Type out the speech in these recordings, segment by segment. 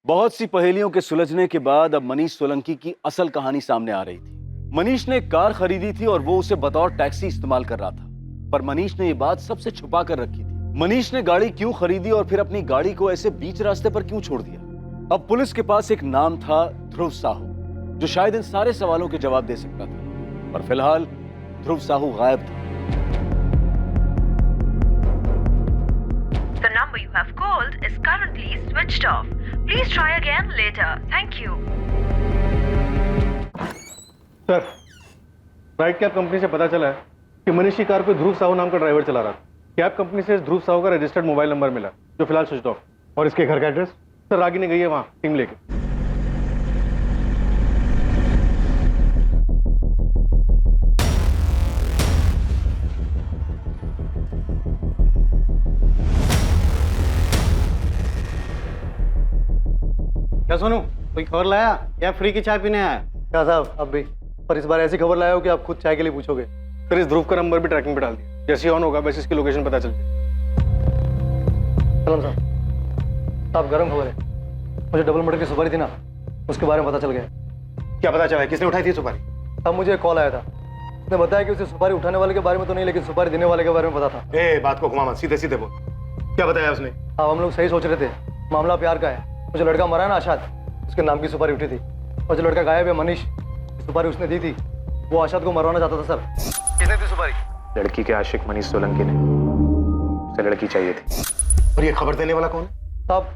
बहुत सी पहेलियों के सुलझने के बाद अब मनीष सोलंकी की असल कहानी सामने आ रही थी। मनीष ने एक कार खरीदी थी और वो उसे बतौर टैक्सी इस्तेमाल कर रहा था, पर मनीष ने ये बात सबसे छुपा कर रखी थी। मनीष ने गाड़ी क्यों खरीदी और फिर अपनी गाड़ी को ऐसे बीच रास्ते पर क्यों छोड़ दिया? अब पुलिस के पास एक नाम था, ध्रुव साहू, जो शायद इन सारे सवालों के जवाब दे सकता था, पर फिलहाल ध्रुव साहू गायब था। The number you have called is currently switched off. Please try again later. Thank you. Sir, right cab company से पता चला है कि मनीष की कार को ध्रुव साहू नाम का ड्राइवर चला रहा था। कैब कंपनी से ध्रुव साहू का रजिस्टर्ड मोबाइल नंबर मिला, जो फिलहाल स्विच ऑफ। और इसके घर का एड्रेस? सर, रागिनी गई है वहाँ टीम लेके। क्या सोनू, कोई खबर लाया या फ्री की चाय पीने आया? क्या साहब, अब भी, पर इस बार ऐसी खबर लाया हो कि आप खुद चाय के लिए पूछोगे। फिर इस ध्रुव का नंबर भी ट्रैकिंग पे डाल दिया, जैसे ऑन होगा वैसे इसकी लोकेशन पता चल जाएगी। सलाम साहब, गरम खबर है। मुझे डबल मर्डर की सुपारी थी ना, उसके बारे में पता चल गया। क्या पता चला है? किसने उठाई थी सुपारी? अब मुझे एक कॉल आया था, उसने बताया कि उसे सुपारी उठाने वाले के बारे में तो नहीं, लेकिन सुपारी देने वाले के बारे में पता था। बात को घुमा मत, सीधे सीधे बोल। क्या बताया उसने? हाँ, हम लोग सही सोच रहे थे, मामला प्यार का है। मुझे लड़का मरा है ना, आशाद, उसके नाम की सुपारी उठी थी। और जो लड़का गायब है, मनीष, सुपारी उसने दी थी। वो आशाद को मरवाना चाहता था। सर, किसने दी सुपारी? लड़की के आशिक मनीष सोलंकी ने। उसे लड़की चाहिए थी। और ये खबर देने वाला कौन है? साहब,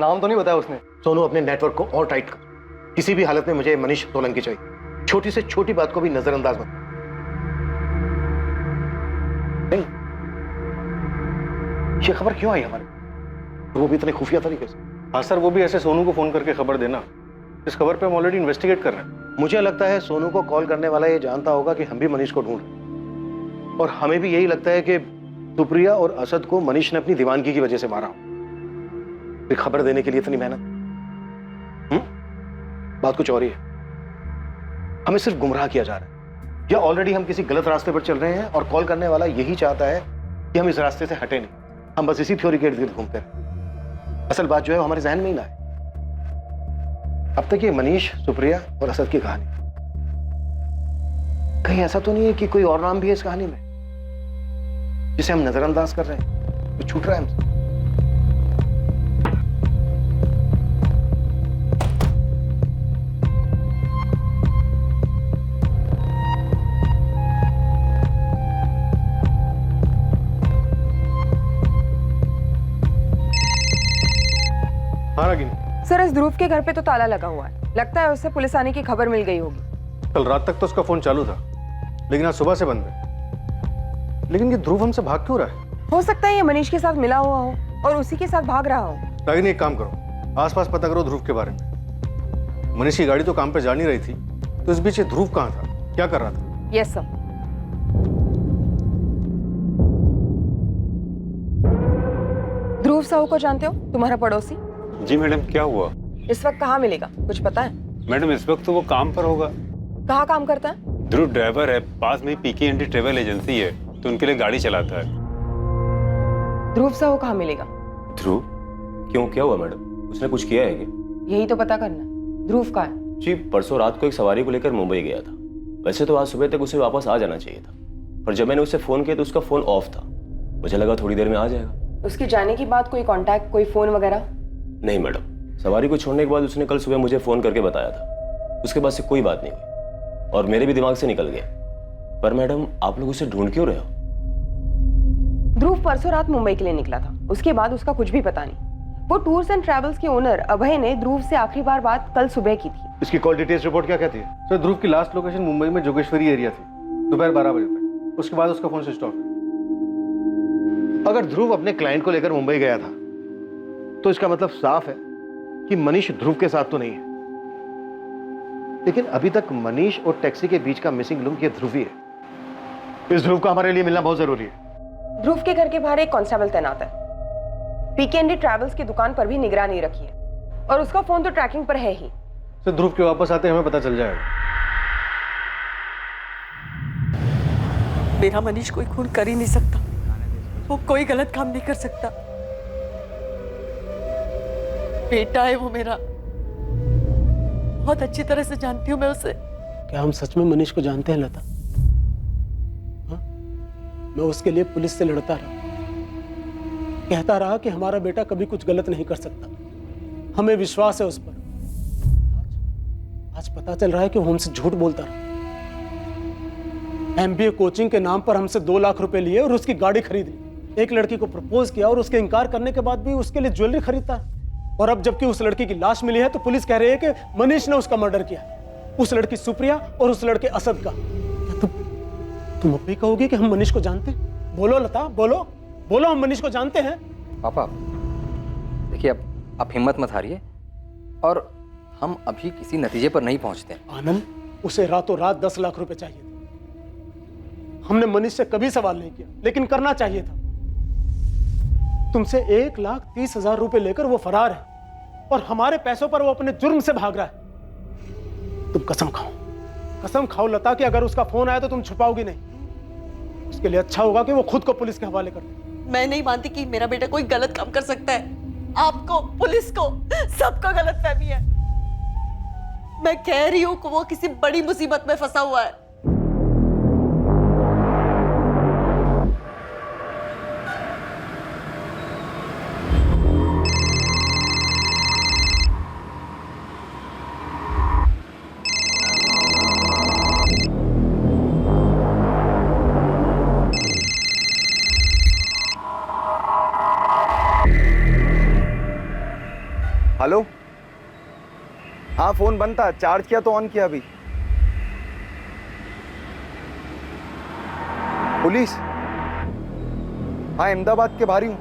नाम तो नहीं बताया उसने। सोनू, अपने नेटवर्क को और टाइट कर। किसी भी हालत में मुझे मनीष सोलंकी चाहिए। छोटी से छोटी बात को भी नजरअंदाज मत। नहीं, ये खबर क्यों आई हमारे? वो भी इतने खुफिया तरीके से? हाँ सर, वो भी ऐसे सोनू को फोन करके खबर देना। इस खबर पे हम ऑलरेडी इन्वेस्टिगेट कर रहे हैं। मुझे लगता है सोनू को कॉल करने वाला ये जानता होगा कि हम भी मनीष को ढूंढ रहे हैं। और हमें भी यही लगता है कि सुप्रिया और असद को मनीष ने अपनी दीवानगी की वजह से मारा। फिर खबर देने के लिए इतनी मेहनत। बात कुछ और ही है। हमें सिर्फ गुमराह किया जा रहा है, या ऑलरेडी हम किसी गलत रास्ते पर चल रहे हैं और कॉल करने वाला यही चाहता है कि हम इस रास्ते से हटे नहीं। हम बस इसी थ्योरी के इर्द गिर्द घूमते हैं। असल बात जो है वो हमारे जहन में ही ना है। अब तक ये मनीष, सुप्रिया और असद की कहानी, कहीं ऐसा तो नहीं है कि कोई और नाम भी है इस कहानी में जिसे हम नजरअंदाज कर रहे हैं, कुछ छूट रहा है हमसे? हाँ रागिनी, सर, इस ध्रुव के घर पे तो ताला लगा हुआ है। लगता है उससे पुलिस आने की खबर मिल गई होगी। कल रात तक तो उसका फोन चालू था, लेकिन आज सुबह से बंद है। लेकिन ये ध्रुव हमसे भाग क्यों रहा है? हो सकता है ये मनीष के साथ मिला हुआ हो और उसी के साथ भाग रहा हो। रागिनी, एक काम करो, आसपास पता करो ध्रुव के बारे में। मनीष की गाड़ी तो काम पे जा नहीं रही थी, तो इस बीच ये ध्रुव कहाँ था, क्या कर रहा था? Yes sir. ध्रुव साहू को जानते हो, तुम्हारा पड़ोसी? जी मैडम, क्या हुआ? इस वक्त कहाँ मिलेगा, कुछ पता है? मैडम, इस वक्त तो वो काम पर होगा। कहाँ काम करता है? ध्रुव ड्राइवर है, पास में पीके ट्रेवल एजेंसी है, तो उनके लिए गाड़ी चलाता है। ध्रुव साहू कहाँ मिलेगा? ध्रुव? क्यों, क्या हुआ मैडम? उसने कुछ किया है क्या? यही तो पता करना। ध्रुव कहाँ है? जी, परसों रात को एक सवारी को लेकर मुंबई गया था। वैसे तो आज सुबह तक उसे वापस आ जाना चाहिए था, पर जब मैंने उसे फोन किया तो उसका फोन ऑफ था। मुझे लगा थोड़ी देर में आ जाएगा। उसके जाने के बाद कोई कांटेक्ट, कोई फोन वगैरह? नहीं मैडम, सवारी को छोड़ने के बाद उसने कल सुबह मुझे फोन करके बताया था। उसके बाद से कोई बात नहीं हुई और मेरे भी दिमाग से निकल गया। पर मैडम, आप लोग उसे ढूंढ क्यों रहे हो? ध्रुव परसों रात मुंबई के लिए निकला था, उसके बाद उसका कुछ भी पता नहीं। वो टूर्स एंड ट्रैवल्स के ओनर अभय ने ध्रुव से आखिरी बार बात कल सुबह की थी। इसकी कॉल डिटेल्स रिपोर्ट क्या कहती है? सर, ध्रुव की लास्ट लोकेशन मुंबई में जोगेश्वरी एरिया थी, दोपहर 12 बजे तक। उसके बाद उसका फोन स्विच ऑफ है। अगर ध्रुव अपने क्लाइंट को लेकर मुंबई गया था, तो इसका मतलब साफ है कि मनीष ध्रुव के साथ तो नहीं है। लेकिन अभी तक मनीष और टैक्सी के बीच का मिसिंग लिंक ये ध्रुव ही है। इस ध्रुव का हमारे लिए मिलना बहुत जरूरी है। ध्रुव के घर के बाहर एक कांस्टेबल तैनात है। पीके ट्रैवल्स की दुकान पर भी निगरानी रखी है और उसका फोन तो ट्रैकिंग पर है ही। सर, ध्रुव के वापस आते हमें पता चल जाएगा। मेरा मनीष कोई खून कर ही नहीं सकता, वो कोई गलत काम नहीं कर सकता। बेटा है वो मेरा, बहुत अच्छी तरह से जानती हूँ मैं उसे। क्या हम सच में मनीष को जानते हैं लता? हाँ? मैं उसके लिए पुलिस से लड़ता रहा, कहता रहा कि हमारा बेटा कभी कुछ गलत नहीं कर सकता, हमें विश्वास है उस पर। आज पता चल रहा है कि वो हमसे झूठ बोलता रहा। MBA कोचिंग के नाम पर हमसे 2 लाख रुपए लिए और उसकी गाड़ी खरीद ली। एक लड़की को प्रपोज किया और उसके इनकार करने के बाद भी उसके लिए ज्वेलरी खरीदता है। और अब जबकि उस लड़की की लाश मिली है तो पुलिस कह रही है कि मनीष ने उसका मर्डर किया, उस लड़की सुप्रिया और उस लड़के असद का। क्या तुम अब भी कहोगे कि हम मनीष को जानते हैं? बोलो लता, बोलो बोलो, हम मनीष को जानते हैं। पापा देखिए, अब आप हिम्मत मत हारिए और हम अभी किसी नतीजे पर नहीं पहुंचते। आनंद, उसे रातों रात 10 लाख रुपए चाहिए थे। हमने मनीष से कभी सवाल नहीं किया, लेकिन करना चाहिए था। तुमसे 1,30,000 रुपए लेकर वो फरार है और हमारे पैसों पर वो अपने जुर्म से भाग रहा है। तुम कसम खाओ लता कि अगर उसका फोन आया तो तुम छुपाओगी नहीं। उसके लिए अच्छा होगा कि वो खुद को पुलिस के हवाले कर दे। मैं नहीं मानती कि मेरा बेटा कोई गलत काम कर सकता है। आपको, पुलिस को, सबको गलतफहमी है। मैं कह रही हूं कि वो किसी बड़ी मुसीबत में फंसा हुआ है। हेलो, हाँ फोन बंद था, चार्ज किया तो ऑन किया अभी। पुलिस? हाँ, अहमदाबाद के बाहर ही हूँ।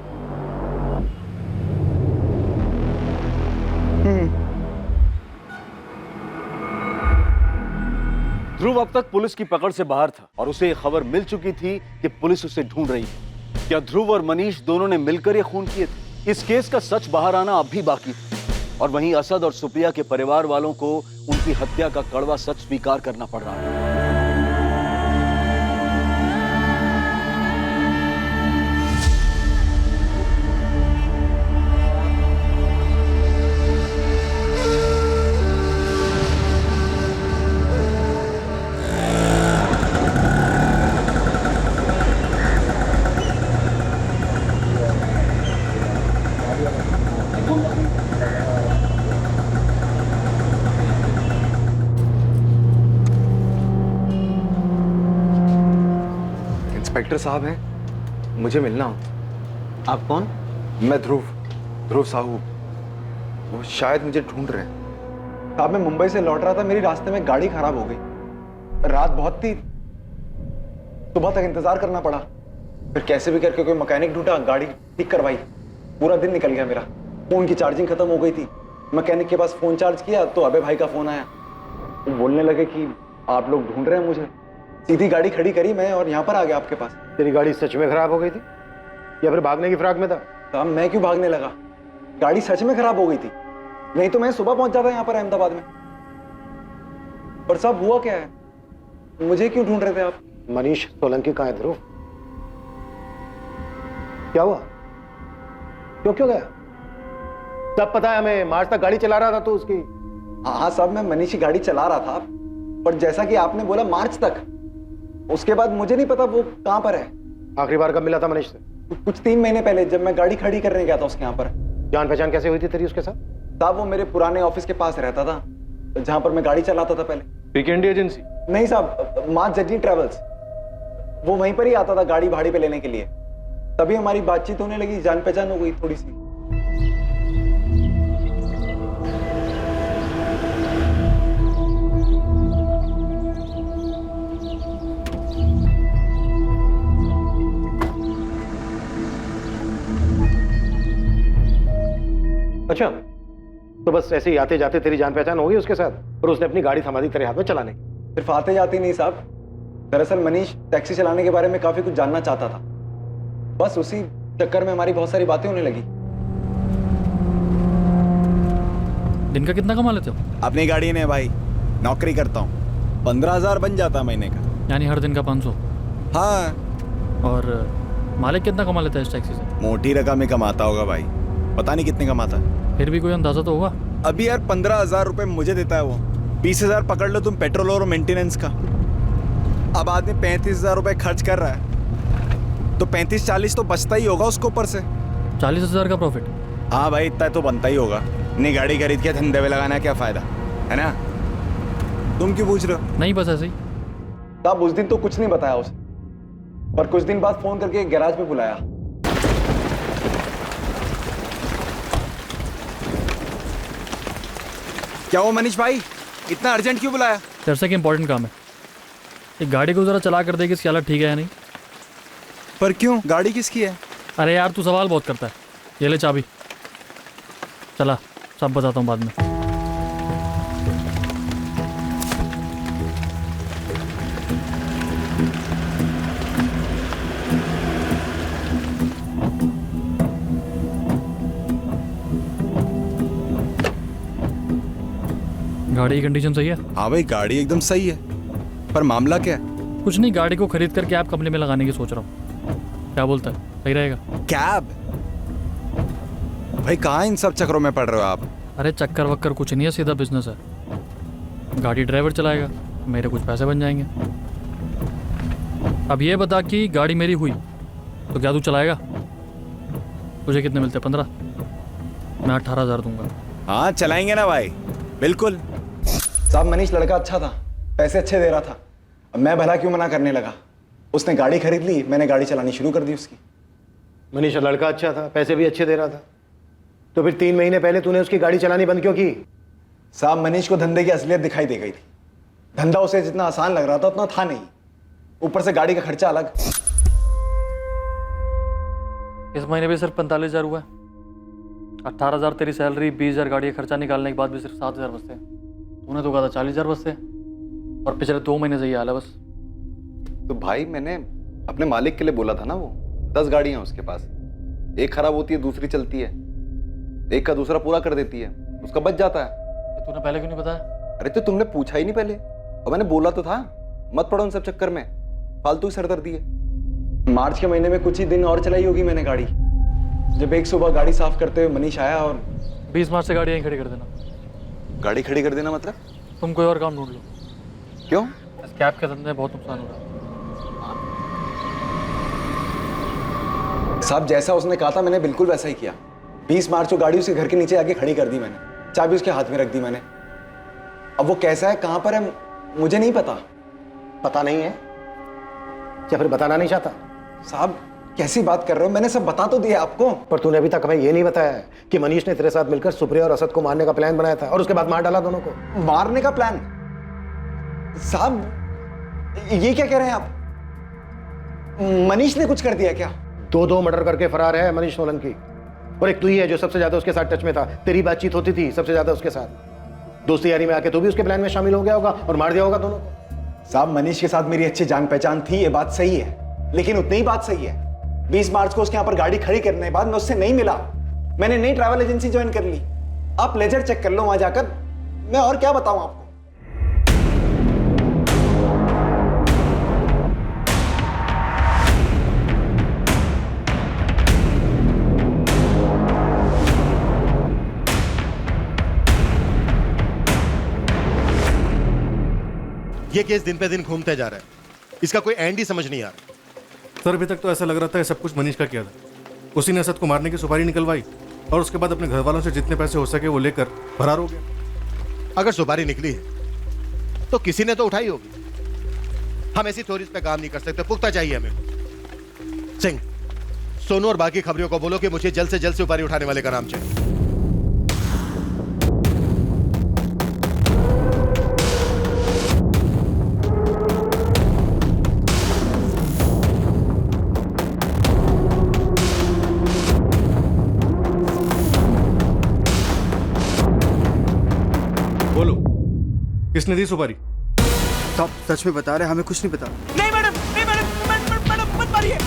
ध्रुव अब तक पुलिस की पकड़ से बाहर था और उसे ये खबर मिल चुकी थी कि पुलिस उसे ढूंढ रही थी। क्या ध्रुव और मनीष दोनों ने मिलकर ये खून किए थे? इस केस का सच बाहर आना अब भी बाकी था और वहीं असद और सुप्रिया के परिवार वालों को उनकी हत्या का कड़वा सच स्वीकार करना पड़ रहा था। इंस्पेक्टर साहब हैं, मुझे मिलना हो। आप कौन? मैं ध्रुव साहू। वो शायद मुझे ढूंढ रहे हैं। साहब, मैं मुंबई से लौट रहा था, मेरी रास्ते में गाड़ी खराब हो गई। रात बहुत थी, सुबह तक इंतजार करना पड़ा। फिर कैसे भी करके कोई मैकेनिक ढूंढा, गाड़ी ठीक करवाई। पूरा दिन निकल गया मेरा। फोन की चार्जिंग खत्म हो गई थी। मैकेनिक के पास फोन चार्ज किया तो अबे भाई का फोन आया। वो बोलने लगे कि आप लोग ढूंढ रहे हैं मुझे। सीधी गाड़ी खड़ी करी मैं और यहाँ पर आ गया आपके पास। तेरी गाड़ी सच में खराब हो गई थी या फिर भागने की फिराक में था? साहब, मैं क्यों भागने लगा? गाड़ी सच में खराब हो गई थी, नहीं तो मैं सुबह पहुंच जाता यहाँ पर अहमदाबाद में। पर साहब, हुआ क्या है? मुझे क्यों ढूंढ रहे थे आप? मनीष सोलंकी कहाँ है ध्रुव? क्या हुआ? क्यों गया? सब पता है हमें। मार्च तक गाड़ी चला रहा था तो उसकी। हाँ साहब, मैं मनीष की गाड़ी चला रहा था, पर जैसा कि आपने बोला मार्च तक, उसके बाद मुझे नहीं पता वो कहाँ पर है। आखिरी बार कब मिला था मनीष से? कुछ 3 महीने पहले, जब मैं गाड़ी खड़ी करने गया था उसके यहाँ पर। जान पहचान कैसे हुई थी तेरी उसके साथ? साहब, वो मेरे पुराने ऑफिस के पास रहता था, जहाँ पर मैं गाड़ी चलाता था पहले। पीके एजेंसी? नहीं साहब, माँ जर्नी ट्रेवल्स। वो वहीं पर ही आता था गाड़ी भाड़े पे लेने के लिए। तभी हमारी बातचीत होने लगी, जान पहचान हो गई थोड़ी सी। अच्छा, तो बस ऐसे ही आते जाते तेरी जान पहचान हो गई उसके साथ और उसने अपनी गाड़ी थमा दी तेरे हाथ में चलाने की? सिर्फ आते जाते नहीं साहब, दरअसल मनीष टैक्सी चलाने के बारे में काफी कुछ जानना चाहता था। बस उसी चक्कर में हमारी बहुत सारी बातें होने लगी। दिन का कितना कमा लेते हो? अपनी गाड़ी ने भाई, नौकरी करता हूँ, 15,000 बन जाता महीने का। यानी हर दिन का 500? हाँ। और मालिक कितना कमा लेता है इस टैक्सी से? मोटी रकम ही कमाता होगा भाई, पता नहीं कितने कमाता है। फिर भी कोई अंदाजा तो होगा। अभी यार 15,000 रुपए मुझे देता है वो, 20,000 पकड़ लो तुम पेट्रोल और मेंटेनेंस का। अब आदमी 35,000 रुपए खर्च कर रहा है तो 35-40 तो बचता ही होगा उसको ऊपर से। 40,000 का प्रॉफिट? हाँ भाई, इतना तो बनता ही होगा। नई गाड़ी खरीद के धंधे में लगाना क्या फायदा है ना? तुम क्यों पूछ रहे हो? नहीं, बस ऐसे ही। साहब उस दिन तो कुछ नहीं बताया उसे, पर कुछ दिन बाद फोन करके गैराज पे बुलाया। क्या वो मनीष भाई, इतना अर्जेंट क्यों बुलाया? जैसे कि इंपॉर्टेंट काम है। एक गाड़ी को जरा चला कर दे कि इसकी हालत ठीक है या नहीं। पर क्यों? गाड़ी किसकी है? अरे यार, तू सवाल बहुत करता है। ये ले चाबी, चला सब बताता हूँ बाद में। गाड़ी की कंडीशन सही है? हाँ भाई, गाड़ी एकदम सही है, पर मामला क्या है? कुछ नहीं, गाड़ी को खरीद कर कैब कंपनी में लगाने की सोच रहा हूँ। क्या बोलता है, सही रहेगा? कैब? भाई कहाँ इन सब चक्करों में पड़ रहे हो आप? अरे चक्कर वक्कर कुछ नहीं है, सीधा बिजनेस है। गाड़ी ड्राइवर चलाएगा, मेरे कुछ पैसे बन जाएंगे। अब ये बता कि गाड़ी मेरी हुई तो क्या तू चलाएगा? तुझे कितने मिलते? 15? मैं 18,000 दूंगा। हाँ चलाएंगे ना भाई, बिल्कुल। साहब मनीष लड़का अच्छा था, पैसे अच्छे दे रहा था। अब मैं भला क्यों मना करने लगा? उसने गाड़ी खरीद ली, मैंने गाड़ी चलानी शुरू कर दी उसकी। मनीष लड़का अच्छा था, पैसे भी अच्छे दे रहा था, तो फिर 3 महीने पहले तूने उसकी गाड़ी चलानी बंद क्यों की? साहब मनीष को धंधे की असलियत दिखाई दे गई थी। धंधा उसे जितना आसान लग रहा था उतना था नहीं, ऊपर से गाड़ी का खर्चा अलग। इस महीने भी सिर्फ 45,000 हुआ है। 18,000 तेरी सैलरी, 20,000 गाड़ी का खर्चा निकालने के बाद भी सिर्फ 7,000 बचते हैं। तूने तो कहा था 40,000 बचते हैं, और पिछले 2 महीने से ये हाल है बस। तो भाई मैंने अपने मालिक के लिए बोला था ना, वो 10 गाड़ियां हैं उसके पास, एक खराब होती है दूसरी चलती है, एक का दूसरा पूरा कर देती है, उसका बच जाता है। तूने पहले क्यों नहीं बताया? अरे तो तुमने पूछा ही नहीं पहले, और मैंने बोला तो था मत पड़ो उन सब चक्कर में, फालतू की सरदर्दी है। मार्च के महीने में कुछ ही दिन और चलाई होगी मैंने गाड़ी, जब एक सुबह गाड़ी साफ करते हुए मनीष आया और 20 मार्च से गाड़ी यहीं खड़ी कर देना। गाड़ी खड़ी कर देना मतलब? तुम कोई और काम ढूंढ लो। क्यों? इस कैब के धंधे में बहुत नुकसान हो रहा है। साहब जैसा उसने कहा था मैंने बिल्कुल वैसा ही किया। 20 मार्च को गाड़ी उसके घर के नीचे आके खड़ी कर दी मैंने, चाबी उसके हाथ में रख दी मैंने। अब वो कैसा है, कहां पर है, मुझे नहीं पता। पता नहीं है या फिर बताना नहीं चाहता? साहब कैसी बात कर रहे हो, मैंने सब बता तो दिया आपको। पर तूने अभी तक हमें ये नहीं बताया है कि मनीष ने तेरे साथ मिलकर सुप्रिया और असद को मारने का प्लान बनाया था और उसके बाद मार डाला दोनों को। मारने का प्लान? साहब ये क्या कह रहे हैं आप? मनीष ने कुछ कर दिया क्या? 2 मर्डर करके फरार है मनीष सोलंकी, और एक तू ही है जो सबसे ज्यादा उसके साथ टच में था। तेरी बातचीत होती थी सबसे ज्यादा उसके साथ। दोस्ती यारी में आके तू भी उसके प्लान में शामिल हो गया होगा और मार दिया होगा दोनों को। साहब मनीष के साथ मेरी अच्छी जान पहचान थी, ये बात सही है, लेकिन उतनी ही बात सही है 20 मार्च को उसके यहाँ पर गाड़ी खड़ी करने के बाद मैं उससे नहीं मिला, मैंने नई ट्रैवल एजेंसी ज्वाइन कर ली। आप लेजर चेक कर लो वहां जाकर, मैं और क्या बताऊं आपको। ये केस दिन पे दिन घूमते जा रहा है, इसका कोई एंड ही समझ नहीं आ रहा। सर अभी तक तो ऐसा लग रहा था कि सब कुछ मनीष का किया था। उसी ने असद को मारने की सुपारी निकलवाई और उसके बाद अपने घर वालों से जितने पैसे हो सके वो लेकर फरार हो गया। अगर सुपारी निकली है तो किसी ने तो उठाई होगी। हम ऐसी थ्योरीज पे काम नहीं कर सकते, पुख्ता चाहिए हमें। सिंह, सोनू और बाकी खबरियों को बोलो कि मुझे जल्द से जल्द सुपारी उठाने वाले का नाम चाहिए। किसने दी सुपारी? साहब सच में बता रहे, हमें कुछ नहीं पता। नहीं मैडम, नहीं मैडम, मत मारिए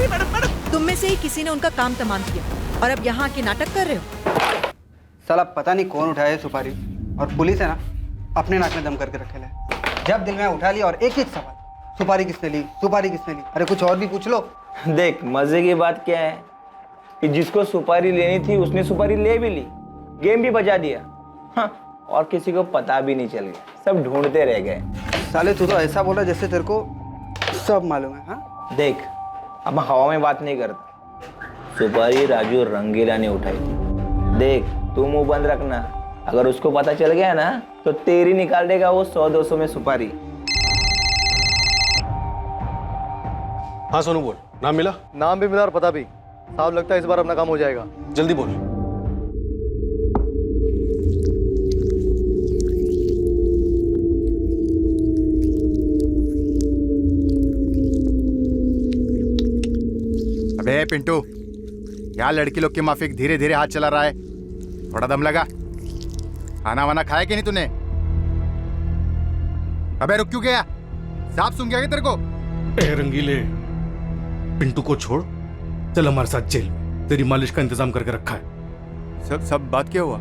मैडम। तुम में से ही किसी ने उनका काम तमाम किया और अब यहाँ आके नाटक कर रहे हो। साला पता नहीं कौन उठाया सुपारी, और पुलिस है ना अपने नाक में दम करके रखे है। जब दिल में उठा लिया और एक सवाल, सुपारी किसने ली, सुपारी किसने ली। अरे कुछ और भी पूछ लो। देख मजे की बात क्या है कि जिसको सुपारी लेनी थी उसने सुपारी ले भी ली, गेम भी बजा दिया। हाँ, और किसी को पता भी नहीं चल गया, सब ढूंढते रह गए। साले तू तो ऐसा बोला जैसे तेरे को सब मालूम है। हाँ देख, अब मैं हवा में बात नहीं करता। सुपारी राजू रंगीला ने उठाई थी। देख, तू मुंह बंद रखना, अगर उसको पता चल गया ना तो तेरी निकाल देगा वो 100-200 में सुपारी। हाँ सोनू बोल, नाम मिला? नाम भी मिला और पता भी। साहब लगता है इस बार अपना काम हो जाएगा। जल्दी बोल। अबे पिंटू, क्या लड़की लोग के माफिक धीरे धीरे हाथ चला रहा है? थोड़ा दम लगा। खाना वाना खाया कि नहीं तूने? अबे रुक क्यों गया? साफ सुन गया क्या तेरे को? ए रंगीले, पिंटू को छोड़, चल हमारे साथ जेल में, तेरी मालिश का इंतजाम करके रखा है। सब बात क्या हुआ?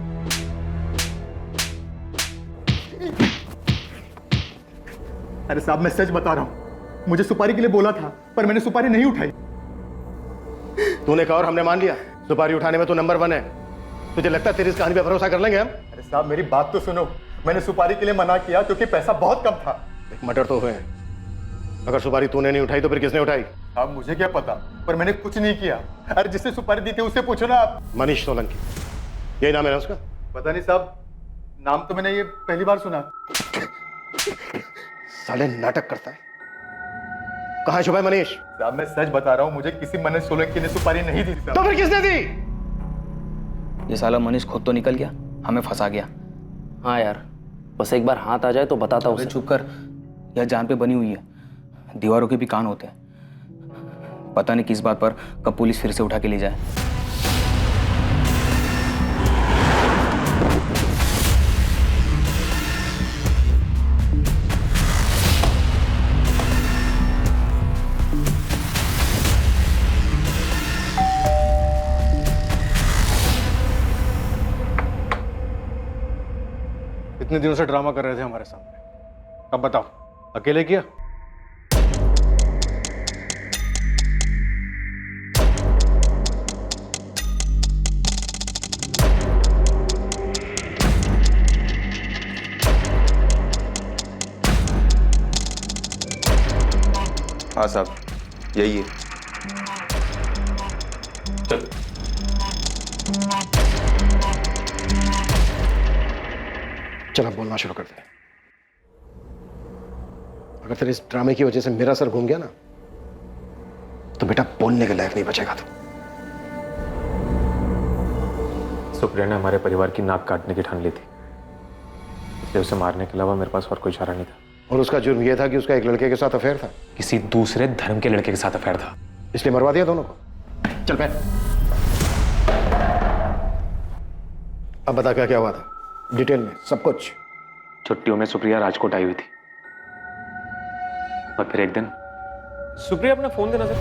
अरे साहब, मैं सच बता रहा हूँ, मुझे सुपारी के लिए बोला था पर मैंने सुपारी नहीं उठाई। तूने कहा और हमने मान लिया। सुपारी उठाने में तू नंबर 1 है। तुझे लगता है तेरी इस कहानी पे भरोसा कर लेंगे हम? अरे साहब, मेरी बात तो सुनो। मैंने सुपारी के लिए मना किया क्योंकि पैसा बहुत कम था। एक मटर तो हुए। अगर सुपारी तूने नहीं उठाई तो फिर किसने उठाई? साहब मुझे क्या पता, पर मैंने कुछ नहीं किया। अरे जिससे सुपारी दी थी उससे पूछो ना आप। मनीष सोलंकी, यही नाम है ना उसका? पता नहीं साहब, नाम तो मैंने ये पहली बार सुना। साले नाटक करता है। कहाँ छुपा है मनीष? साहब मैं सच बता रहा हूँ, मुझे किसी मनीष सोलंकी ने सुपारी नहीं दी थी। तो फिर किसने दी? ये साला मनीष खुद तो निकल गया, हमें फंसा गया। हाँ यार, बस एक बार हाथ आ जाए तो बताता हूँ। चुप कर, यह जान पे बनी हुई है, दीवारों के भी कान होते हैं। पता नहीं किस बात पर कब पुलिस फिर से उठा के ले जाए। इतने दिनों से ड्रामा कर रहे थे हमारे सामने, अब बताओ अकेले किया? हाँ साहब, यही है। चल। चल अब बोलना शुरू कर दे। अगर तेरे इस ड्रामे की वजह से मेरा सर घूम गया ना, तो बेटा बोलने के लायक नहीं बचेगा तू। सुप्रिया ने हमारे परिवार की नाक काटने की ठान ली थी, इसलिए उसे मारने के अलावा मेरे पास और कोई चारा नहीं था। और उसका जुर्म यह था कि उसका एक लड़के के साथ अफेयर था। किसी दूसरे धर्म के लड़के के साथ अफेयर था, इसलिए मरवा दिया दोनों को। चल बैठ। अब बता क्या क्या हुआ था, डिटेल में सब कुछ। छुट्टियों में सुप्रिया राजकोट आई हुई थी, और फिर एक दिन सुप्रिया अपना फोन देना सर,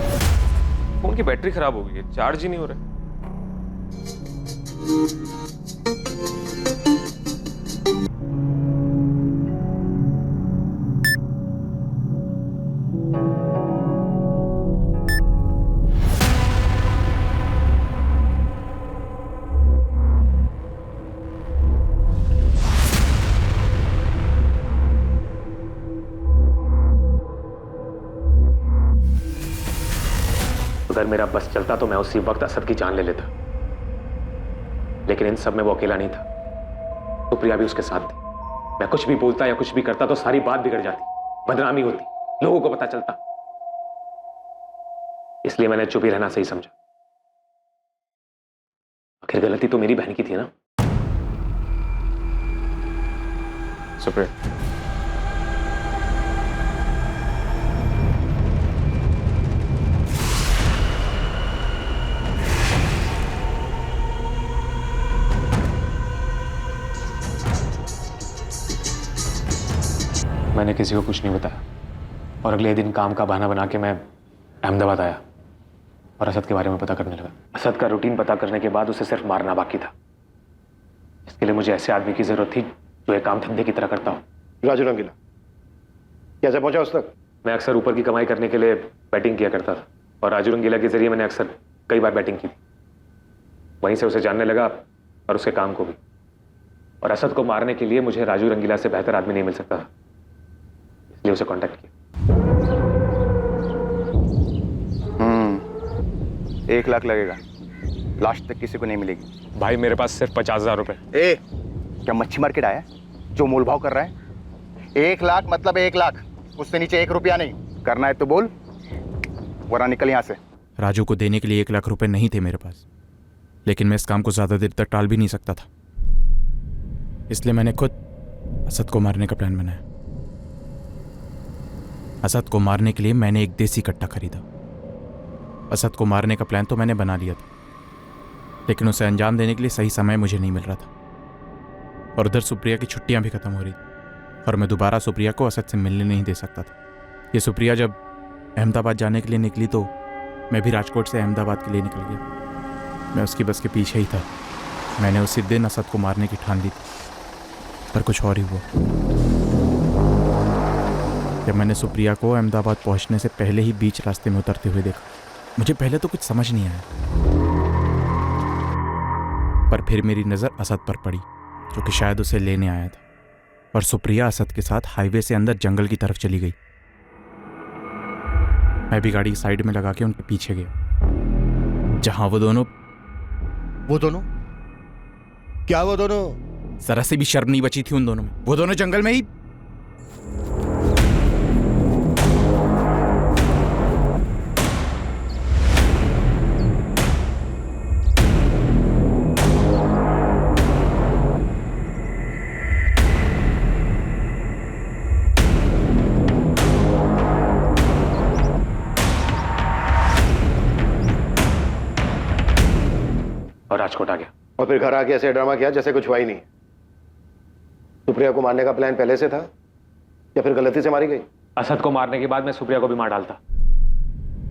फोन की बैटरी खराब हो गई है, चार्ज ही नहीं हो रहा। अगर मेरा बस चलता तो मैं उसी वक्त असद की जान ले लेता, लेकिन इन सब में वो अकेला नहीं था, सुप्रिया भी उसके साथ थी। मैं कुछ भी बोलता या कुछ भी करता तो सारी बात बिगड़ जाती, बदनामी होती, लोगों को पता चलता। इसलिए मैंने चुप ही रहना सही समझा। आखिर गलती तो मेरी बहन की थी ना। सुप्रिया, मैंने किसी को कुछ नहीं बताया, और अगले दिन काम का बहाना बना के मैं अहमदाबाद आया और असद के बारे में पता करने लगा। असद का रूटीन पता करने के बाद उसे सिर्फ मारना बाकी था। इसके लिए मुझे ऐसे आदमी की जरूरत थी जो एक काम धंधे की तरह करता हो। राजू रंगीला कैसे पहुंचा उस तक? मैं अक्सर ऊपर की कमाई करने के लिए बैटिंग किया करता था, और राजू रंगीला के जरिए मैंने अक्सर कई बार बैटिंग की थी। वहीं से उसे जानने लगा और उसके काम को भी। और असद को मारने के लिए मुझे राजू रंगीला से बेहतर आदमी नहीं मिल सकता, इसलिए उसे कांटेक्ट किया। 1 लाख लगेगा, लास्ट तक किसी को नहीं मिलेगी। भाई मेरे पास सिर्फ 50,000 रुपए। ए, क्या मच्छी मार्केट आया जो मोल भाव कर रहा है? 1 लाख मतलब 1 लाख, उससे नीचे 1 रुपया नहीं। करना है तो बोल, वरना निकल यहाँ से। राजू को देने के लिए 1 लाख रुपए नहीं थे मेरे पास, लेकिन मैं इस काम को ज्यादा देर तक टाल भी नहीं सकता था, इसलिए मैंने खुद असद को मारने का प्लान बनाया। असद को मारने के लिए मैंने एक देसी कट्टा खरीदा। असद को मारने का प्लान तो मैंने बना लिया था, लेकिन उसे अंजाम देने के लिए सही समय मुझे नहीं मिल रहा था। और उधर सुप्रिया की छुट्टियां भी खत्म हो रही थी और मैं दोबारा सुप्रिया को असद से मिलने नहीं दे सकता था। ये सुप्रिया जब अहमदाबाद जाने के लिए निकली तो मैं भी राजकोट से अहमदाबाद के लिए निकल गया। मैं उसकी बस के पीछे ही था। मैंने उसी दिन असद को मारने की ठान ली थी, पर कुछ और ही हुआ। जब मैंने सुप्रिया को अहमदाबाद पहुंचने से पहले ही बीच रास्ते में उतरते हुए देखा, मुझे पहले तो कुछ समझ नहीं आया, पर फिर मेरी नज़र असद पर पड़ी, जो कि शायद उसे लेने आया था। और सुप्रिया असद के साथ हाईवे से अंदर जंगल की तरफ चली गई। मैं भी गाड़ी साइड में लगा के उनके पीछे गया, जहां वो दोनों क्या वो दोनों? जरा से भी शर्म नहीं बची थी उन दोनों में। वो दोनों जंगल में ही और राजकोट आ गया। और फिर घर आके ऐसे ड्रामा किया जैसे कुछ हुआ ही नहीं। सुप्रिया को मारने का प्लान पहले से था या फिर गलती से मारी गई? असद को मारने के बाद मैं सुप्रिया को भी मार डालता,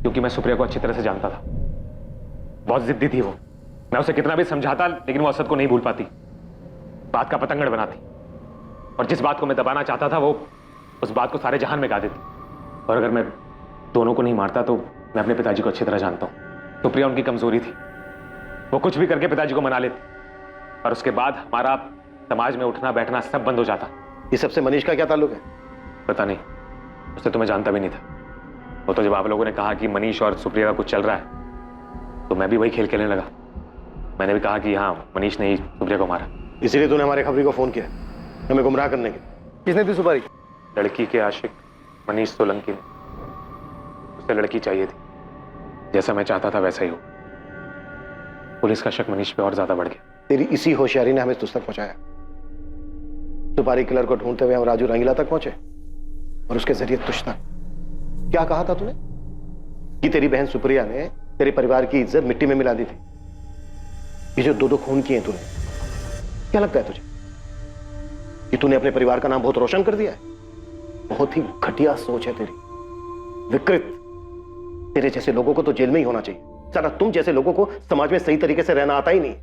क्योंकि मैं सुप्रिया को अच्छी तरह से जानता था। बहुत जिद्दी थी वो। मैं उसे कितना भी समझाता, लेकिन वो असद को नहीं भूल पाती, बात का पतंगड़ बनाती। और जिस बात को मैं दबाना चाहता था, वो उस बात को सारे जहान में गा देती। और अगर मैं दोनों को नहीं मारता तो मैं अपने पिताजी को अच्छी तरह जानता हूँ। सुप्रिया उनकी कमजोरी थी, वो कुछ भी करके पिताजी को मना लेती, और उसके बाद हमारा समाज में उठना बैठना सब बंद हो जाता। ये सबसे मनीष का क्या ताल्लुक है? पता नहीं, उससे तो मैं जानता भी नहीं था। वो तो जब आप लोगों ने कहा कि मनीष और सुप्रिया का कुछ चल रहा है, तो मैं भी वही खेल खेलने लगा। मैंने भी कहा कि हाँ, मनीष ने ही सुप्रिया को मारा। इसीलिए तूने हमारे खबरी को फोन किया, हमें गुमराह करने के। किसने दी सुपारी? लड़की के आशिक मनीष सोलंकी ने। उसे लड़की चाहिए थी, जैसा मैं चाहता था वैसा ही हो। पुलिस का शक मनीष पे और ज्यादा बढ़ गया। तेरी इसी होशियारी ने हमें तुझ तक पहुंचाया। सुपारी किलर को ढूंढते हुए हम राजू रंगीला तक पहुंचे और उसके जरिए तुझ तक। क्या कहा था तूने? कि तेरी बहन सुप्रिया ने तेरे परिवार की इज्जत मिट्टी में मिला दी थी। ये जो 2 खून किए तूने, क्या लगता है तुझे कि तूने अपने परिवार का नाम बहुत रोशन कर दिया है? बहुत ही घटिया सोच है तेरी, विकृत। तेरे जैसे लोगों को तो जेल में ही होना चाहिए। साला तुम जैसे लोगों को समाज में सही तरीके से रहना आता ही नहीं।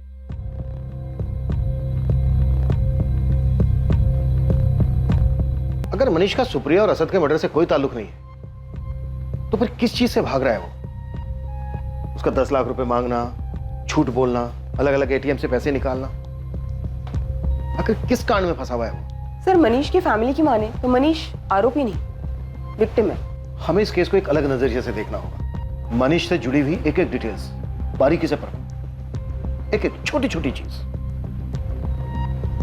अगर मनीष का सुप्रिया और असद के मर्डर से कोई ताल्लुक नहीं है, तो फिर किस चीज से भाग रहा है वो? उसका 10 लाख रुपए मांगना, झूठ बोलना, अलग अलग एटीएम से पैसे निकालना, आखिर किस कांड में फंसा हुआ है वो? सर, मनीष की फैमिली की माने तो मनीष आरोपी नहीं, विक्टिम है। हमें इस केस को एक अलग नजरिए से देखना होगा। मनीष से जुड़ी हुई एक एक डिटेल्स बारीकी से पढ़ो, एक एक छोटी छोटी चीज,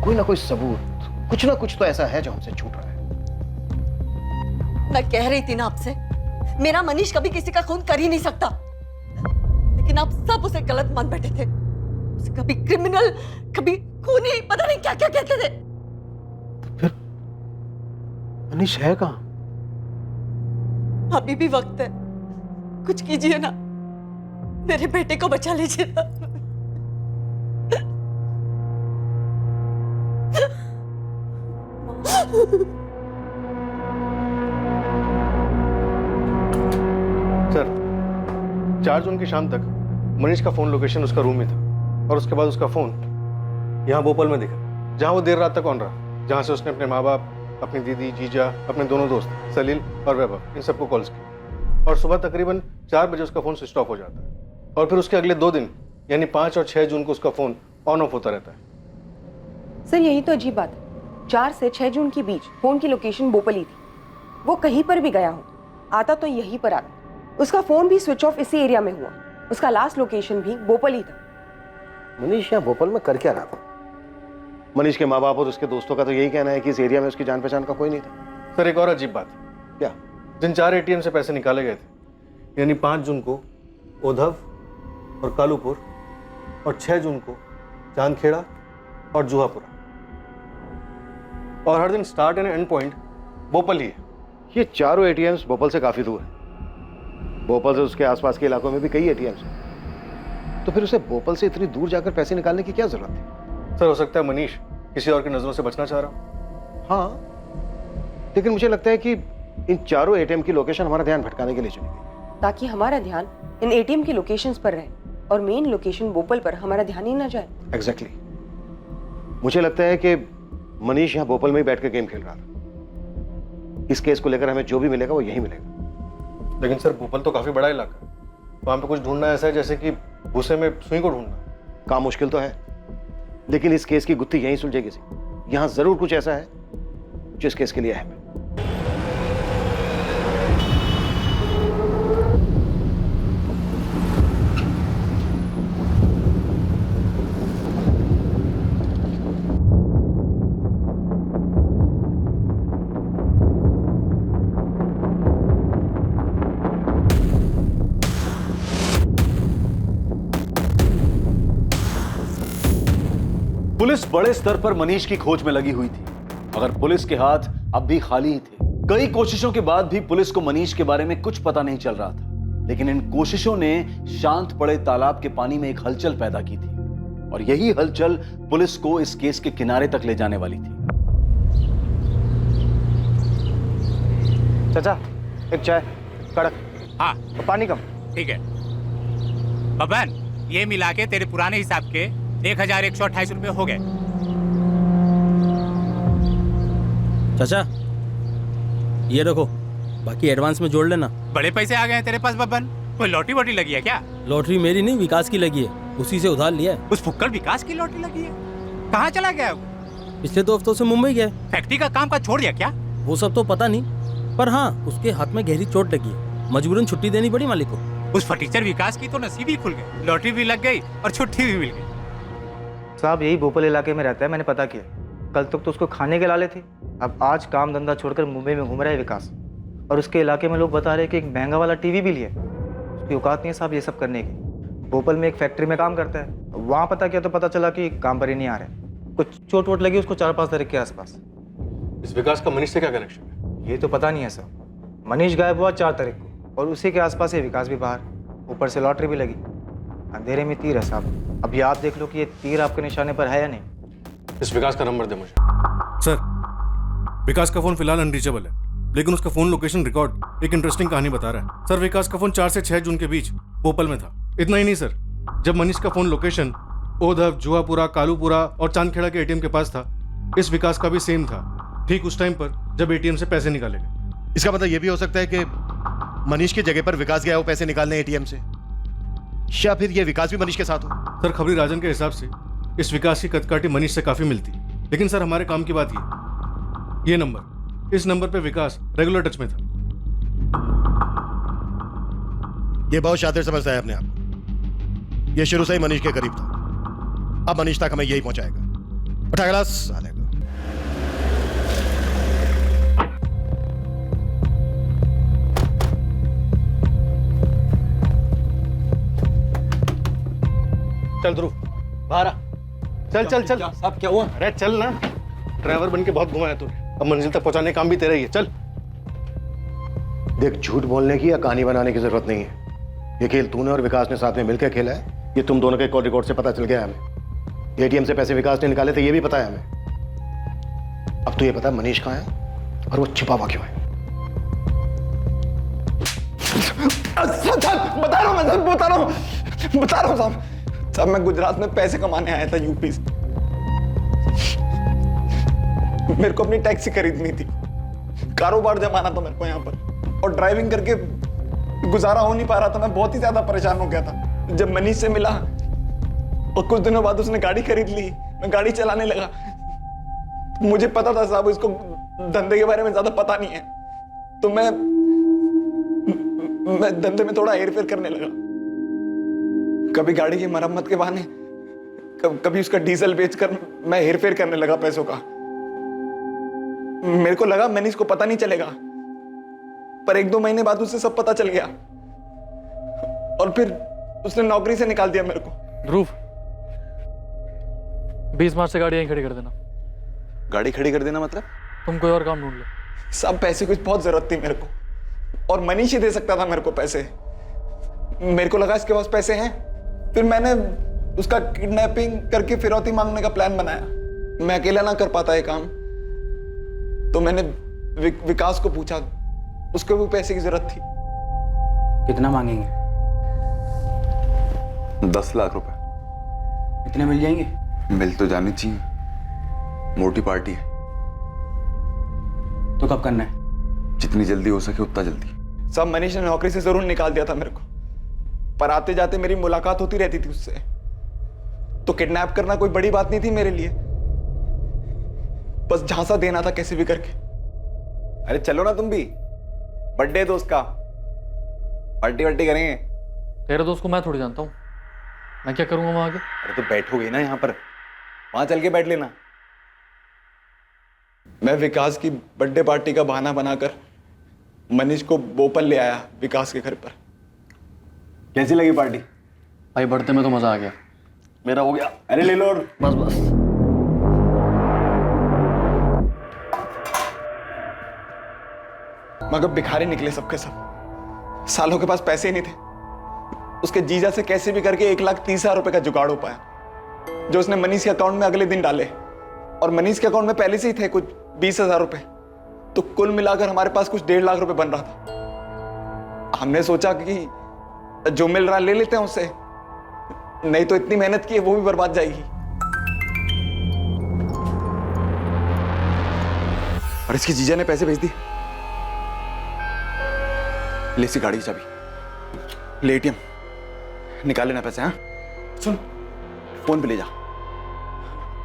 कोई ना कोई सबूत, कुछ ना कुछ तो ऐसा है जो हमसे छूट रहा है। मैं कह रही थी ना आपसे, मेरा मनीष कभी किसी का खून कर ही नहीं सकता, लेकिन आप सब उसे गलत मान बैठे थे। उसे कभी क्रिमिनल, कभी खूनी, पता नहीं क्या क्या कहते थे। फिर मनीष है कहां? अभी भी वक्त है, कुछ कीजिए ना, मेरे बेटे को बचा लीजिए ना। सर, 4 जून की शाम तक मनीष का फोन लोकेशन उसका रूम में था, और उसके बाद उसका फोन यहाँ भोपाल में दिखा, जहाँ वो देर रात तक ऑन रहा, जहाँ से उसने अपने माँ बाप, अपनी दीदी, जीजा, अपने दोनों दोस्त सलील और वैभव, इन सबको कॉल्स की। और सुबह तकरीबन 4 बजे उसका फोन स्विच ऑफ हो जाता है, और फिर उसके अगले 2 दिन यानी 5 और 6 जून को उसका फोन ऑन ऑफ होता रहता है। सर यही तो अजीब बात है, 4 से 6 जून के बीच फोन की लोकेशन बोपल ही थी। वो कहीं पर भी गया हो, आता तो यहीं पर आता। उसका फोन भी स्विच ऑफ इसी एरिया में हुआ। उसका लास्ट लोकेशन भी बोपल ही था। मनीष यहाँ भोपाल में कर क्या रहा था? मनीष के माँ बाप और उसके दोस्तों का तो यही कहना है कि इस एरिया में उसकी जान पहचान का कोई नहीं था। सर एक और अजीब बात। क्या? जिन 4 एटीएम से पैसे निकाले गए थे, यानी 5 जून को ओधव और कालूपुर और 6 जून को चांदखेड़ा और जुहापुरा, और हर दिन start and end point Bhopal ही है। ये चारों एटीएम्स भोपाल से काफी दूर है। भोपाल से उसके आसपास के इलाकों में भी कई एटीएम्स हैं। तो फिर उसे भोपाल से इतनी दूर जाकर पैसे निकालने की क्या जरूरत थी? सर हो सकता है मनीष किसी और की नजरों से बचना चाह रहा हो। हाँ, लेकिन मुझे लगता है कि इन चारों एटीएम की लोकेशन हमारा ध्यान भटकाने के लिए चली गई, ताकि हमारा ध्यान इन एटीएम की लोकेशंस पर रहे और मेन लोकेशन बोपल पर हमारा ध्यान ही ना जाए। एग्जैक्टली। मुझे लगता है कि मनीष यहाँ भोपाल में ही बैठकर गेम खेल रहा था। इस केस को लेकर हमें जो भी मिलेगा वो यही मिलेगा। लेकिन सर भोपाल तो काफी बड़ा इलाका है, वहां पे कुछ ढूंढना ऐसा है जैसे कि भूसे में सुई को ढूंढना। काम मुश्किल तो है, लेकिन इस केस की गुत्थी यहीं सुलझेगी। यहाँ जरूर कुछ ऐसा है जो इस केस के लिए अहम है। पुलिस बड़े स्तर पर मनीष की खोज में लगी हुई थी, मगर पुलिस के हाथ अब भी खाली ही थे। कई कोशिशों के बाद भी पुलिस को मनीष के बारे में कुछ पता नहीं चल रहा था, लेकिन इन कोशिशों ने शांत पड़े तालाब के पानी में एक हलचल पैदा की थी, और यही हलचल पुलिस को इस केस के किनारे तक ले जाने वाली थी। चाचा एक चाय कड़क। हाँ और पानी कम। ठीक है बबन, ये मिला के तेरे पुराने हिसाब के 1128 रुपये हो गए। चाचा ये रखो, बाकी एडवांस में जोड़ लेना। बड़े पैसे आ गए हैं तेरे पास बबन। कोई लॉटरी वोटरी लगी है क्या? लॉटरी मेरी नहीं, विकास की लगी है, उसी से उधार लिया है। उस फुक्कड़ विकास की लॉटरी लगी है? कहाँ चला गया वो? पिछले 2 हफ्तों से मुंबई गया। फैक्ट्री का काम का छोड़ दिया क्या? वो सब तो पता नहीं, पर हाँ उसके हाथ में गहरी चोट लगी है, मजबूरन छुट्टी देनी पड़ी मालिक को। उस फटीचर विकास की तो नसीब ही खुल गई, लॉटरी भी लग गई और छुट्टी भी मिल गई। साहब यही भोपाल इलाके में रहता है, मैंने पता किया। कल तक तो उसको खाने के लाले थे, अब आज काम धंधा छोड़कर मुंबई में घूम रहा है विकास। और उसके इलाके में लोग बता रहे हैं कि एक महंगा वाला टीवी भी लिया। उसकी औकात नहीं है साहब ये सब करने की। भोपाल में एक फैक्ट्री में काम करता है, वहाँ पता किया तो पता चला कि काम पर ही नहीं आ रहे। कुछ चोट वोट लगी उसको 4-5 तारीख के आसपास। इस विकास का मनीष से क्या कनेक्शन है? ये तो पता नहीं है सर। मनीष गायब हुआ 4 तारीख को और उसी के आसपास ये विकास भी बाहर, ऊपर से लॉटरी भी लगी। अंधेरे में तीर है साहब। अब ये आप देख लो कि ये तीर आपके निशाने पर है या नहीं। इस विकास का नंबर दे मुझे। सर विकास का फोन फिलहाल अनरीचेबल है, लेकिन उसका फोन लोकेशन रिकॉर्ड एक इंटरेस्टिंग कहानी बता रहा है। सर विकास का फोन 4 से 6 जून के बीच भोपाल में था। इतना ही नहीं सर, जब मनीष का फोन लोकेशन ओधव, जुहापुरा, कालूपुरा और चांदखेड़ा के एटीएम के पास था, इस विकास का भी सेम था, ठीक उस टाइम पर जब एटीएम से पैसे निकाले गए। इसका मतलब यह भी हो सकता है कि मनीष की जगह पर विकास गया हो पैसे निकालने एटीएम से, या फिर ये विकास भी मनीष के साथ हो। सर खबरी राजन के हिसाब से इस विकास की कदकाठी मनीष से काफी मिलती, लेकिन सर हमारे काम की बात ये नंबर, इस नंबर पे विकास रेगुलर टच में था। ये बहुत शातिर समझता है अपने आप को। ये शुरू से ही मनीष के करीब था, अब मनीष तक हमें यही पहुंचाएगा। उठा गिलास साले को। चल ध्रुव बाहर आ। चल चल चल। साहब क्या हुआ? अरे चल ना, ड्राइवर बन के बहुत घुमाया तूने, अब मंजिल तक पहुंचाने का काम भी तेरा ही है। चल। देख झूठ बोलने की या कहानी बनाने की जरूरत नहीं है। ये खेल तूने और विकास ने साथ में मिलकर खेला है, ये तुम दोनों के कॉल रिकॉर्ड से पता चल गया हमें। एटीएम से पैसे विकास ने निकाले थे ये भी पता है हमें। अब तो ये पता है मनीष कहाँ है और वो छिपा हुआ क्यों है। बता रहा हूँ साहब, मैं गुजरात में पैसे कमाने आया था यूपी से। मेरे को अपनी टैक्सी खरीदनी थी, कारोबार जमाना था मेरे को यहाँ पर, और ड्राइविंग करके गुजारा हो नहीं पा रहा था। मैं बहुत ही ज्यादा परेशान हो गया था। जब मनीष से मिला और कुछ दिनों बाद उसने गाड़ी खरीद ली, मैं गाड़ी चलाने लगा। मुझे पता था साहब इसको धंधे के बारे में ज्यादा पता नहीं है, तो मैं धंधे में थोड़ा हेरफेर करने लगा। कभी गाड़ी की मरम्मत के बहाने, कभी उसका डीजल बेचकर मैं हेरफेर करने लगा पैसों का। मेरे को लगा मनीष को पता नहीं चलेगा, पर 1-2 महीने बाद उसे सब पता चल गया और फिर उसने नौकरी से निकाल दिया मेरे को। ध्रुव, 20 मार्च से गाड़ी यहीं खड़ी कर देना। गाड़ी खड़ी कर देना मतलब? तुम कोई और काम ढूंढ लो। सब पैसे की बहुत जरूरत थी मेरे को, और मनीष ही दे सकता था मेरे को पैसे। मेरे को लगा इसके पास पैसे हैं, फिर मैंने उसका किडनैपिंग करके फिरौती मांगने का प्लान बनाया। मैं अकेला ना कर पाता ये काम, तो मैंने विकास को पूछा, उसको भी पैसे की जरूरत थी। कितना मांगेंगे? 10 लाख रुपए। इतने मिल जाएंगे? मिल तो जानी चाहिए, मोटी पार्टी है। तो कब करना है? जितनी जल्दी हो सके उतना जल्दी। सब मनीष ने नौकरी से जरूर निकाल दिया था मेरे को, पर आते जाते मेरी मुलाकात होती रहती थी उससे, तो किडनैप करना कोई बड़ी बात नहीं थी मेरे लिए। बस झांसा देना था कैसे भी करके। अरे चलो ना तुम भी, बर्थडे है दोस्त का, पार्टी वार्टी करेंगे। तेरे दोस्त को मैं थोड़ी जानता हूँ, मैं क्या करूंगा वहां आगे? अरे तो बैठोगे ना यहाँ पर, वहां चल के बैठ लेना। मैं विकास की बर्थडे पार्टी का बहाना बनाकर मनीष को भोपाल ले आया विकास के घर पर। कैसी लगी पार्टी? भाई बर्थडे में तो मजा आ गया। मेरा हो गया। अरे ले लो। बस बस। मगर भिखारी निकले सबके सब। सालों के पास पैसे ही नहीं थे। उसके जीजा से कैसे भी करके 1,30,000 रुपए का जुगाड़ हो पाया, जो उसने मनीष के अकाउंट में अगले दिन डाले। और मनीष के अकाउंट में पहले से ही थे कुछ 20,000 रुपए, तो कुल मिलाकर हमारे पास कुछ 1.5 लाख रुपए बन रहा था। हमने सोचा कि जो मिल रहा ले लेते हैं उससे, नहीं तो इतनी मेहनत की है वो भी बर्बाद जाएगी। और इसकी जीजा ने पैसे भेज दिए। ले सी गाड़ी की चाबी, ले ATM निकाल लेना पैसे। हाँ सुन, फोन पे ले जा,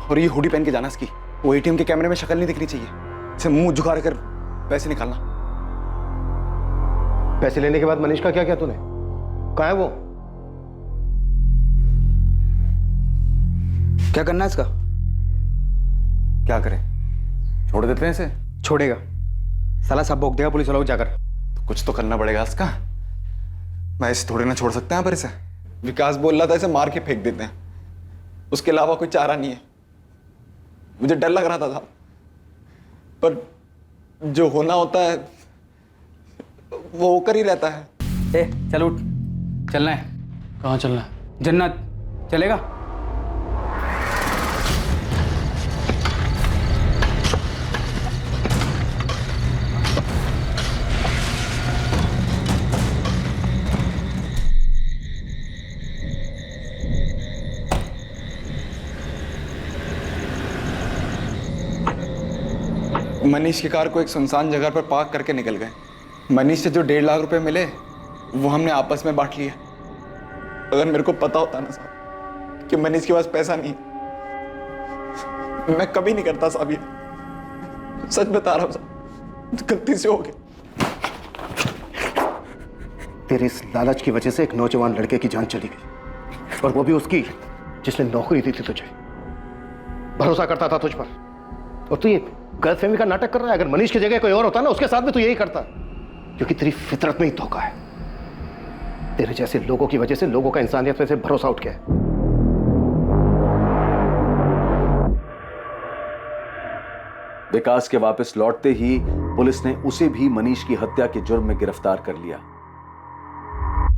और ये हुडी पहन के जाना इसकी। वो ATM के कैमरे में शक्ल नहीं दिखनी चाहिए, इसे मुंह झुका कर पैसे निकालना। पैसे लेने के बाद मनीष का क्या किया तूने? कहाँ है वो? क्या करना है इसका? क्या करें, छोड़ देते हैं इसे? छोड़ेगा साला, सब भोग देगा पुलिस वालों को जाकर। तो कुछ तो करना पड़ेगा इसका। मैं इसे थोड़ी ना छोड़ सकते हैं पर इसे। विकास बोल रहा था इसे मार के फेंक देते हैं, उसके अलावा कोई चारा नहीं है। मुझे डर लग रहा था, पर जो होना होता है वो होकर ही रहता है। चल उठ, चलना है। कहाँ चलना है? जन्नत। चलेगा? मनीष की कार को एक सुनसान जगह पर पार्क करके निकल गए। मनीष से जो 1.5 लाख रुपए मिले वो हमने आपस में बांट लिए। अगर मेरे को पता होता ना साहब कि मनीष के पास पैसा नहीं है, मैं कभी नहीं करता साहब। ये सच बता रहा हूं साहब, गलती से हो गया। तेरे इस लालच की वजह से एक नौजवान लड़के की जान चली गई, और वो भी उसकी जिसने नौकरी दी थी तुझे, भरोसा करता था तुझ पर। और तू ये गलतफहमी का नाटक कर रहा है। अगर मनीष की जगह कोई और होता ना, उसके साथ भी तू यही करता, क्योंकि तेरी फितरत में ही धोखा है। तेरे जैसे लोगों की वजह से लोगों का इंसानियत में से भरोसा उठ गया है। विकास के वापस लौटते ही पुलिस ने उसे भी मनीष की हत्या के जुर्म में गिरफ्तार कर लिया,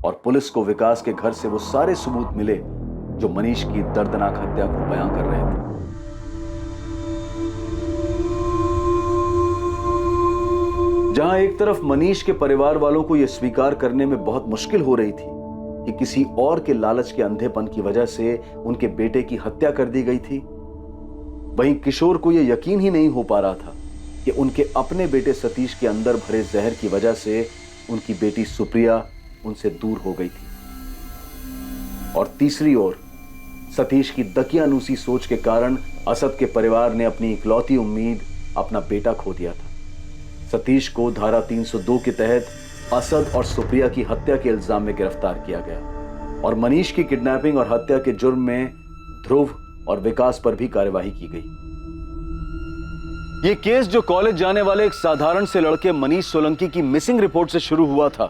और पुलिस को विकास के घर से वो सारे सबूत मिले जो मनीष की दर्दनाक हत्या को बयां कर रहे थे। जहां एक तरफ मनीष के परिवार वालों को यह स्वीकार करने में बहुत मुश्किल हो रही थी कि किसी और के लालच के अंधेपन की वजह से उनके बेटे की हत्या कर दी गई थी, वहीं किशोर को यह यकीन ही नहीं हो पा रहा था कि उनके अपने बेटे सतीश के अंदर भरे जहर की वजह से उनकी बेटी सुप्रिया उनसे दूर हो गई थी। और तीसरी ओर सतीश की दकियानूसी सोच के कारण असद के परिवार ने अपनी इकलौती उम्मीद, अपना बेटा खो दिया था। सतीश को धारा 302 के तहत असद और सुप्रिया की हत्या के इल्जाम में गिरफ्तार किया गया और मनीष की किडनैपिंग और हत्या के जुर्म में ध्रुव और विकास पर भी कार्यवाही की गई। यह केस जो कॉलेज जाने वाले एक साधारण से लड़के मनीष सोलंकी की मिसिंग रिपोर्ट से शुरू हुआ था,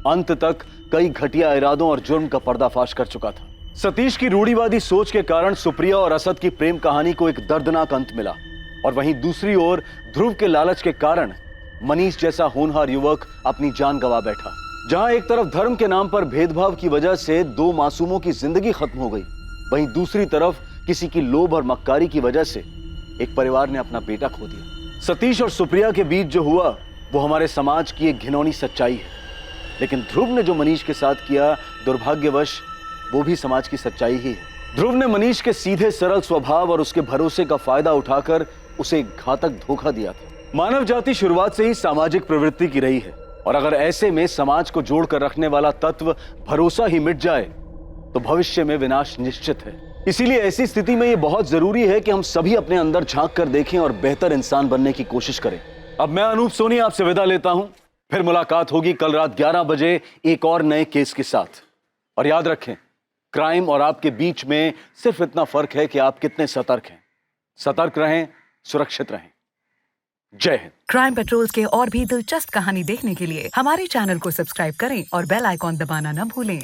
अंत तक कई घटिया इरादों और जुर्म का पर्दाफाश कर चुका था। सतीश की रूढ़िवादी सोच के कारण सुप्रिया और असद की प्रेम कहानी को एक दर्दनाक अंत मिला और वहीं दूसरी ओर ध्रुव के लालच के कारण मनीष जैसा होनहार युवक अपनी जान गंवा बैठा। जहां एक तरफ धर्म के नाम पर भेदभाव की वजह से 2 मासूमों की जिंदगी खत्म हो गई, वहीं दूसरी तरफ किसी की लोभ और मक्कारी की वजह से एक परिवार ने अपना बेटा खो दिया। सतीश और सुप्रिया के बीच जो हुआ वो हमारे समाज की एक घिनौनी सच्चाई है, लेकिन ध्रुव ने जो मनीष के साथ किया, दुर्भाग्यवश वो भी समाज की सच्चाई ही है। ध्रुव ने मनीष के सीधे सरल स्वभाव और उसके भरोसे का फायदा उठाकर उसे एक घातक धोखा दिया था। मानव जाति शुरुआत से ही सामाजिक प्रवृत्ति की रही है और अगर ऐसे में समाज को जोड़कर रखने वाला तत्व भरोसा ही मिट जाए तो भविष्य में विनाश निश्चित है। इसीलिए ऐसी स्थिति में यह बहुत जरूरी है कि हम सभी अपने अंदर झांक कर देखें और बेहतर इंसान बनने की कोशिश करें। अब मैं अनूप सोनी आपसे विदा लेता हूं, फिर मुलाकात होगी कल रात 11 बजे एक और नए केस के साथ। और याद रखें, क्राइम और आपके बीच में सिर्फ इतना फर्क है कि आप कितने सतर्क हैं। सतर्क रहें, सुरक्षित रहें। जय हिंद। क्राइम पेट्रोल्स के और भी दिलचस्प कहानी देखने के लिए हमारे चैनल को सब्सक्राइब करें और बेल आइकॉन दबाना न भूलें।